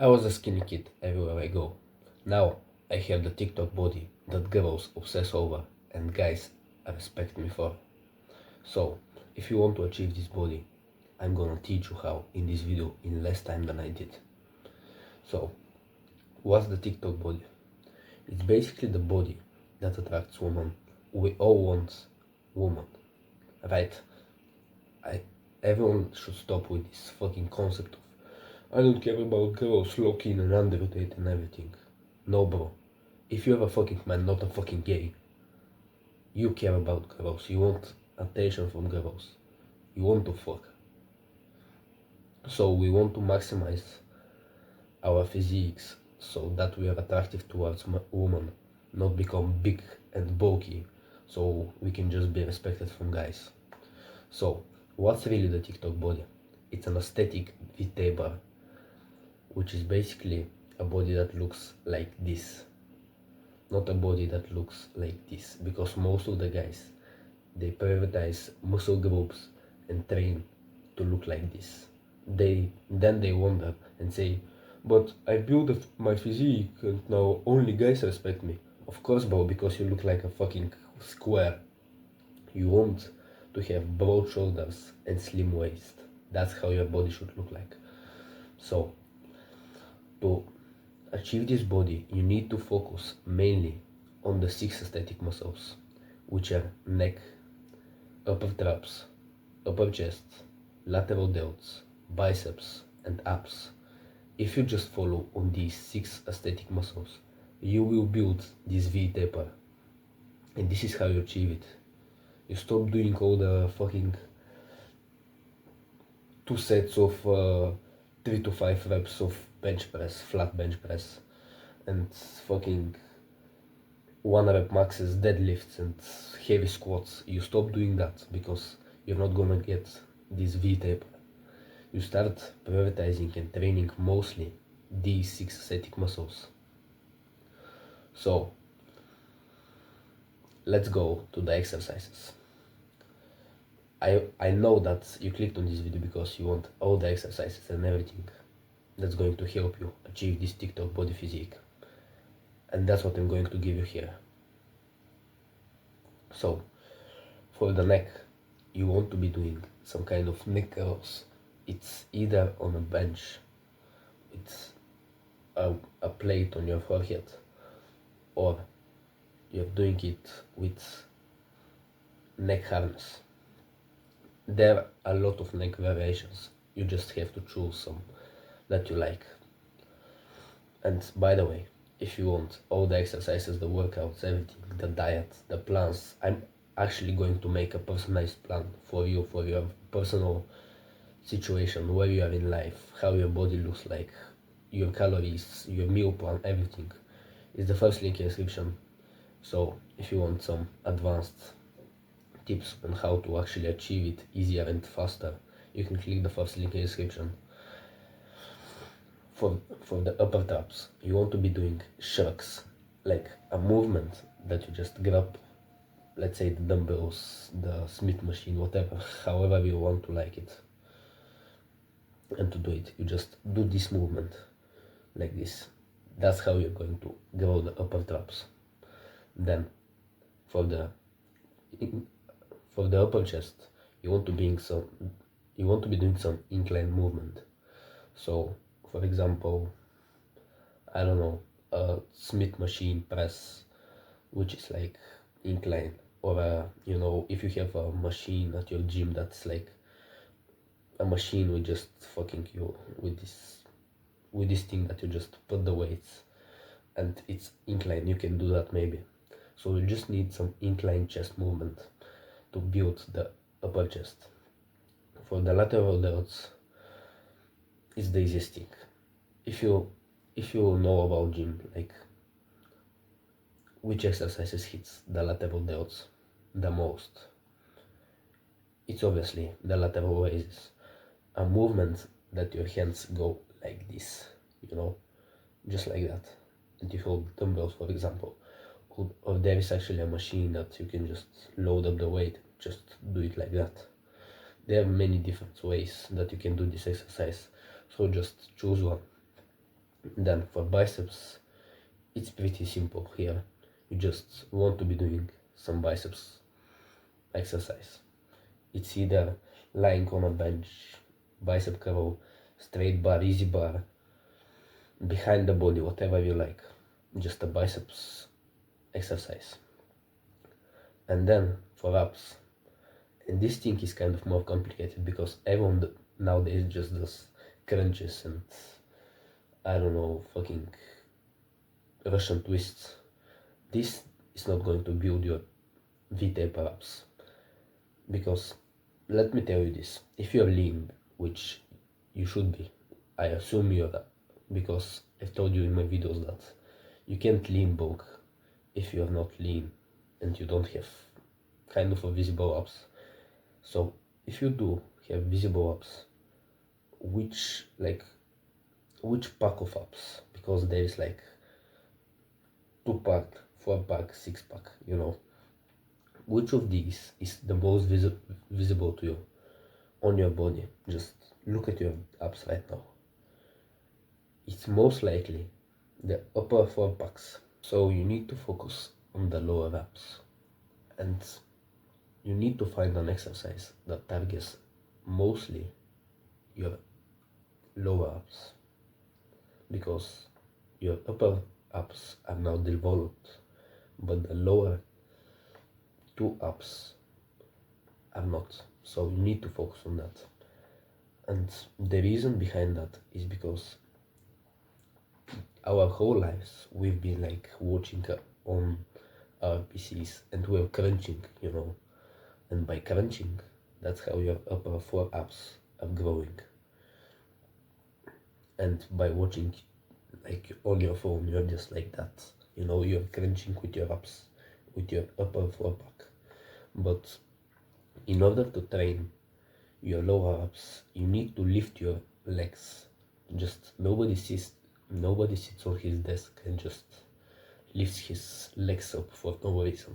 I was a skinny kid everywhere I go. Now I have the TikTok body that girls obsess over and guys respect me for. So, if you want to achieve this body, I'm gonna teach you how in this video in less time than I did. So, what's the TikTok body? It's basically the body that attracts women. We all want women, right? I Everyone should stop with this fucking concept of I don't care about girls looking and underrotate and everything. No, bro. If you're a fucking man, not a fucking gay, you care about girls. You want attention from girls. You want to fuck. So we want to maximize our physiques so that we are attractive towards women, not become big and bulky, so we can just be respected from guys. So what's really the TikTok body? It's an aesthetic VT which is basically a body that looks like this, not a body that looks like this, because most of the guys, they prioritize muscle groups and train to look like this. Then they wonder and say, but I built my physique and now only guys respect me. Of course, bro, because you look like a fucking square. You want to have broad shoulders and slim waist. That's how your body should look like. So to achieve this body, you need to focus mainly on the 6 aesthetic muscles, which are neck, upper traps, upper chest, lateral delts, biceps, and abs. If you just follow on these 6 aesthetic muscles, you will build this V taper. And this is how you achieve it. You stop doing all the fucking 2 sets of 3 to 5 reps of bench press, flat bench press, and fucking 1 rep maxes, deadlifts, and heavy squats. You stop doing that because you're not gonna get this V taper. You start prioritizing and training mostly these 6 aesthetic muscles. So let's go to the exercises. I know that you clicked on this video because you want all the exercises and everything that's going to help you achieve this TikTok body physique, and that's what I'm going to give you here. So for the neck, you want to be doing some kind of neck curls. It's either on a bench with a plate on your forehead, or you're doing it with neck harness. There are a lot of neck variations. You just have to choose some that you like. And by the way, if you want all the exercises, the workouts, everything, the diet, the plans, I'm actually going to make a personalized plan for you, for your personal situation, where you are in life, how your body looks like, your calories, your meal plan, everything. Is the first link in the description. So if you want some advanced tips on how to actually achieve it easier and faster, you can click the first link in the description. For the upper traps, you want to be doing shrugs, like a movement that you just grab, let's say the dumbbells, the Smith machine, whatever, however you want to like it. And to do it, you just do this movement like this. That's how you're going to grow the upper traps. Then for the upper chest, you want to be doing some incline movement. So for example, I don't know, a Smith machine press, which is like incline, or you know, if you have a machine at your gym that's like a machine with just fucking you with this thing that you just put the weights and it's incline, you can do that maybe. So you just need some incline chest movement to build the upper chest. For the lateral delts, it's the easiest thing. If you know about gym, like which exercises hits the lateral delts the most, it's obviously the lateral raises, a movement that your hands go like this, you know, just like that, and you hold dumbbells, for example, or there is actually a machine that you can just load up the weight, just do it like that. There are many different ways that you can do this exercise, so just choose one. Then for biceps, it's pretty simple here. You just want to be doing some biceps exercise. It's either lying on a bench, bicep curl, straight bar, easy bar, behind the body, whatever you like. Just a biceps exercise. And then for abs, and this thing is kind of more complicated because everyone nowadays just does crunches and I don't know, fucking Russian twists. This is not going to build your V-taper abs because let me tell you this: if you're lean, which you should be, I assume you're that, because I've told you in my videos that you can't lean bulk if you're not lean and you don't have kind of a visible abs. So if you do have visible abs, which pack of abs? Because there is like 2-pack, 4-pack, 6-pack, you know. Which of these is the most visible to you on your body? Just look at your abs right now. It's most likely the upper 4-packs. So you need to focus on the lower abs. And you need to find an exercise that targets mostly your lower abs, because your upper abs are now developed, but the lower 2 abs are not. So you need to focus on that. And the reason behind that is because our whole lives we've been like watching on our PCs and we're crunching, you know. And by crunching, that's how your upper 4 abs are growing. And by watching like on your phone, you're just like that, you know, you're crunching with your abs, with your upper 4-pack. But in order to train your lower abs, you need to lift your legs. Just nobody sits on his desk and just lifts his legs up for no reason.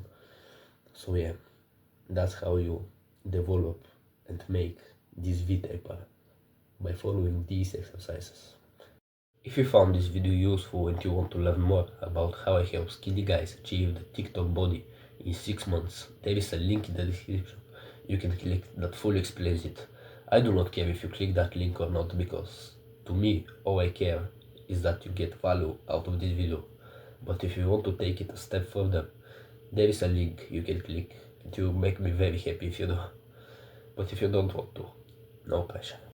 So yeah, that's how you develop and make this V-taper, by following these exercises. If you found this video useful and you want to learn more about how I help skinny guys achieve the TikTok body in 6 months, there is a link in the description. You can click that fully explains it. I do not care if you click that link or not, because to me all I care is that you get value out of this video. But if you want to take it a step further, there is a link you can click. It will make me very happy if you do. But if you don't want to, no pressure.